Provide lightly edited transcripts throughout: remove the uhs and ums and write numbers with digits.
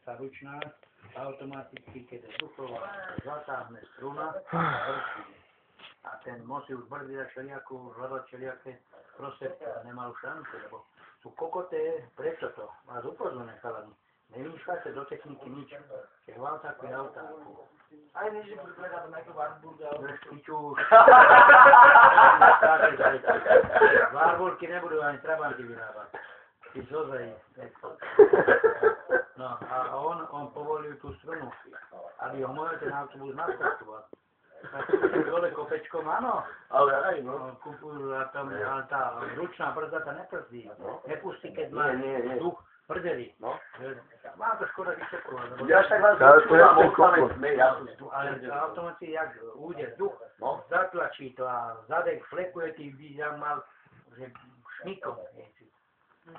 sa ručná, automaticky, keď je duchová, zatáhne struna, a ten musí už brzdať všelijakú, hľadať všelijaké prostriedky, nemal šancu, lebo sú kokoté, prečo to? Vás upozorňujem, chalani. Nevymýšľate do techniky nič. Je hvaltáku je autáku. Aj než je predať na nejakú Warburga. Vrštiču. Warburgy nebudú ani trabanty vyrábať. Ty zozaj. No a on povolil tú strunu, aby ho mohol ten autobus nastartovať. Tak dole kopečkom, áno. Ale aj, no. Ale tá ručná brzda tá neprzdí. Nepustí, keď má vzduch prdeli. No. Má to škoda vyšetrovať. Ja však vás vyšetrovám, odkladec, ale automaticky, jak ujde vzduch, zatlačí to a zadek flekuje, ty by tam mal, že šmikom.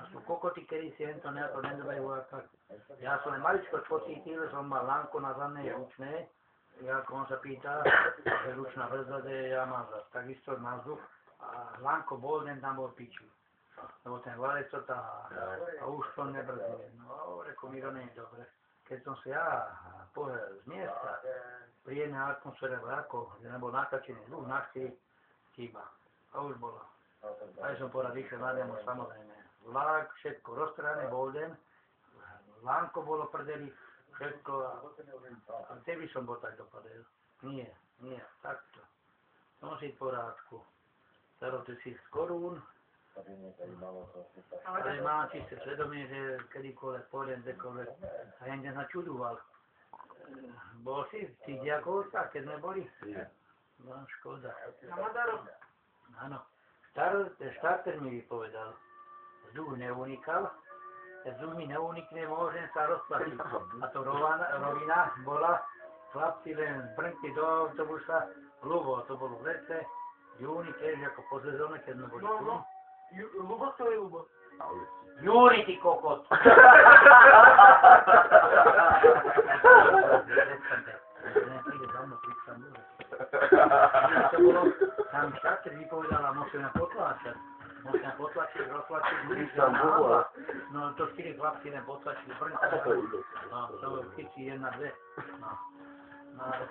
A sú kokoty, kedy si to nedobajú. Ja som maličko pocítil, že som mal lánko na zadnej ručnej. Ako on sa pýta, že ručná brzda, ja mám zase takisto na vzduch a lánko bol, ten tam bol piči. Lebo ten valec to tá a už to nebrzdie. No, reko mi to nie je dobre. Keď som si ja pohľadal z miesta, príjemná atmosféra vlakov, kde nebol nakačený vzduch, nachci chýba. A už bolo. Aj som povedal, vyšiel na demo, samozrejme. Vlak, všetko roztrané, bol den, lánko bolo prdeli, všetko, a teby som bol tak dopadel. Nie, takto. Nosiť porádku. Zarote si z korún, ale mám čisté svedomie, že kedykoľvek pôjdem, kdekoľvek, a ja inde načudoval. Bol si v tých diakovcách, keď sme boli? Nie. No, škoda. Na Madaru? Áno. Štarter mi vypovedal, vzduch neunikal. Keď vzduch mi neunikne, môžem sa rozplatiť. A to rovina bola, chlapci len brnkli do autobusa, ľubo, to bolo v lete, júni tiež ako po sezóne, keď sme boli tu. Ľubo to je ľubo. Júni, ty kokot! Tam štarter vypovedal a musíme potláčať. Musíme potlačiť, roztlačiť, no to 4 chlapci len potlačili, no to chytí 1, 2, no ale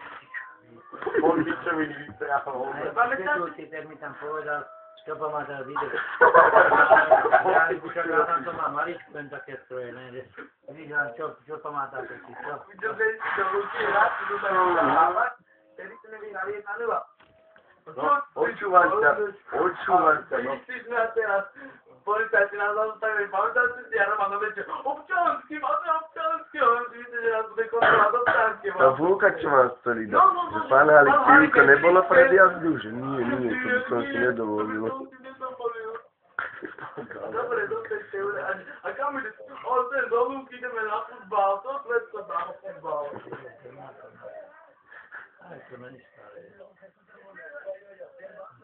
Polbičovi vytrahol. Vysvetľujúci, tak mi tam povedal, čo pamätal vidieť. Ja však ja tam to mám maličku, len také stroje, ne, že vidíš, čo pamätal si, čo? Čo si to ľudí rád, čo to tam rozprávať, tedy si neví navieť na nula. No, počúvam ťa, no. Myslíš na teraz, policajti nás zastavili, pamätáte si, ja mám nové, že občanský, máte občanský, ale si vidíte, že nás bude kontrolovať občanský. Tá Vlka, čo má story dať, že pán Halikivko nebolo pred jazdu, že nie, to by som si nedovolil. Dobre, a kam ide? Ten do Lúky ideme na futbal, to predsa dá futbal. Aj to není staré.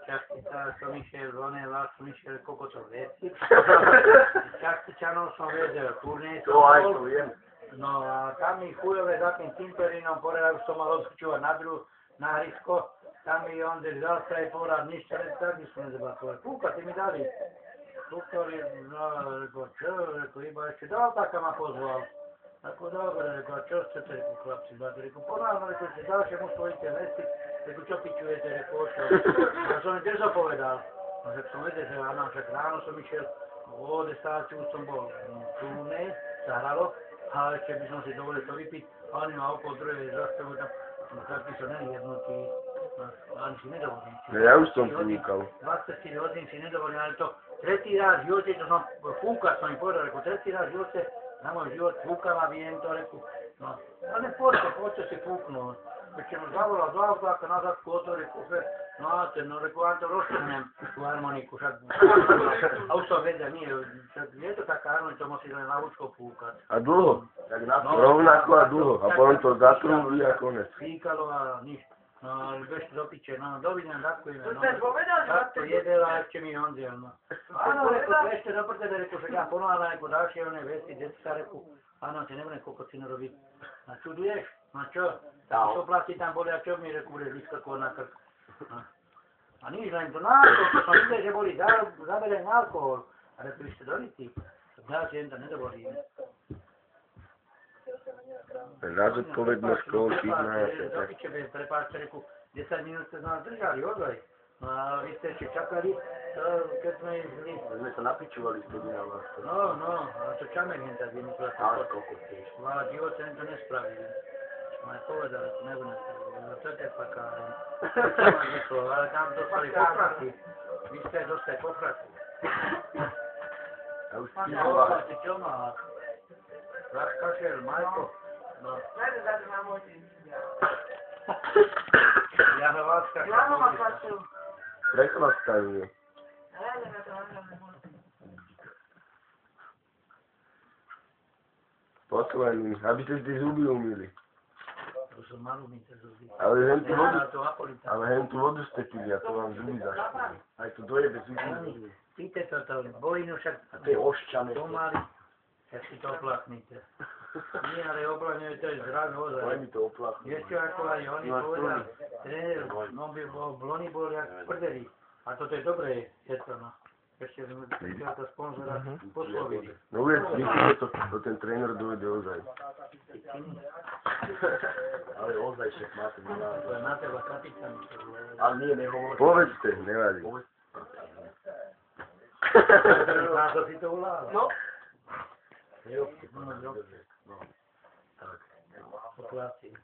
Častiča som išiel, som išiel kokotov veci. Častičanov som vedel, turnej som bol. No a tam mi chujové za tým Timperinom porad, som mal odskúčovať na hrysko. Tam mi on dal straj porad, nič tak by som nezabatovať. Fúka, ty mi dali. Doktor, no, reko, čo, reko, iba ešte dal taká ma pozval. Ako dobre, reko, a čo chcete, reko, chlapci, zbáte, reko, ponáhľam, reko, ešte ďalšie mu stojíte veci. Reko, čo pičujete, reko, očo. Ja som mi tiež povedal. No, že som vedel, že áno, však ráno som išiel, o destáciu som bol v turnej, sa hralo, a ešte by som si dovolil to vypiť, a oni ma okolo druhej zastavujú tam, no taký som nejednutý, ani si nedovolím. Ja už som fúkal. 24 hodín si nedovolím, ale to tretí raz v živote, to som fúkať, som im povedal, reko, tretí raz v živote, na môj život fúkam a viem to, reku, no, ale poďte si fúknúť. Keď som zavolal do auta, na zadku otvorí kufe, no a ten, no reku, vám to roztrhnem, tú harmoniku, však, a už som vedel, nie, však je to taká harmonika, to musí len na účko fúkať. A dlho, rovnako a dlho, a potom to zatrúbi a konec. Fíkalo a nič. No, ale bežte do piče, no, dovidenia, ďakujeme, To no. ste povedal, že Tak to jedel a ešte mi hondiel, no. Áno, reku, ešte do prdele, reku, však ja ponáhľam, reku, ďalšie oné veci, detská, reku, áno, ti nebudem kokocinu robiť. A čuduješ? No čo? Čo plasty tam boli a čo mi, reku, budeš vyskakovať na krk? No. A nič, len to na alkohol, to som videl, že boli zabelený alkohol. A reku, vy ste dolití. Ďalšie jen to nedovolíme. Na zodpovednosť školky nás. Do piče, prepáčte, reku, 10 minút ste nás držali, ozaj. No a vy ste ešte čakali, keď sme išli. Sme sa napičovali vtedy na vás. No, a to čamek jen tak vymyslel. Ale koľko tiež. No a živote to nespravili. No aj povedali, to nebudem spraviť. No to je taká, ale tam dostali popraty. Vy ste dostali popraty. A už Ty čo má? Váš kašel, Majko. No. Jano Váska. Prečo vás stavuje? Posúvaj mi, aby ste si zuby umýli. To sú malumíte zuby. Ale hen tú vodu ste pili, a to vám zuby zašli. Aj to dojebe zuby. Píte toto, bojinu však To je ošťané. pomaly, tak si to oplachnite. Nie, ale oplachňuje to je zrak Daj ozaj. mi to oplachnú. Vieš čo, ako aj oni povedali, tréner, no by bol, Blony bol jak prdeli. A toto je dobré, všetko, no. Ešte sme to sponzora poslovili. No uvedz, myslíte, to ten tréner dojde ozaj. Ale ozaj šef máte To je na teba kapitán. Ale nie, nehovor. Povedzte, nevadí. Na to si to volal. No. Jo, no. Tak. Popláci.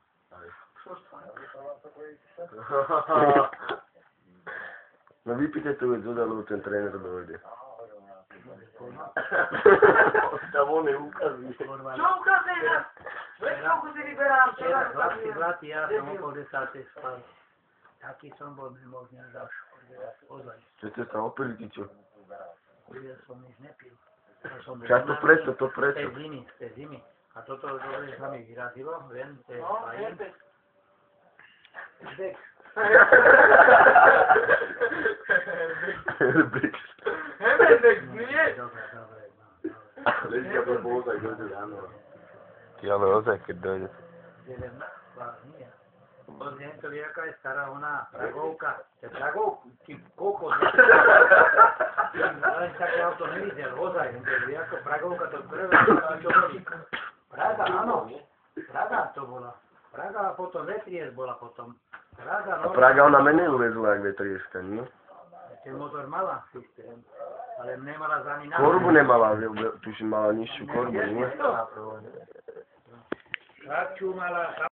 No vypite tu vec zoda, lebo ten tréner dojde. Tam on neukazuje. Čo ukazuje? Večkovku si vyberám, čo Včera, nám chlapci, ja som okolo 10. spal. Taký som bol nemožný až ozaj. Čo ste sa opili, ty čo? Ja som nič nepil. Však to preto, to preto. Z tej zimy. A toto dobre sa mi vyrazilo, viem, to je No, fajn. Dek. Herbix. Hemendex, nie? Dobre, no. Dneska to bolo ozaj dojde ráno. Ty ale ozaj, keď dojde. Nie. Pozriem to, jaká je stará ona, Pragovka. To je Pragovka, ty kokos. Len také auto nevidel, ozaj. Ako Pragovka, to prvé, čo boli. Praga, áno. Praga to bola. Praga a potom Vetries bola potom. Praga, A Praga ona menej uvezla, jak vetrieska, nie? Ten motor mala systém, ale nemala za ani Korbu nemala, tuším, mala nižšiu korbu, nie? Kratšiu mala.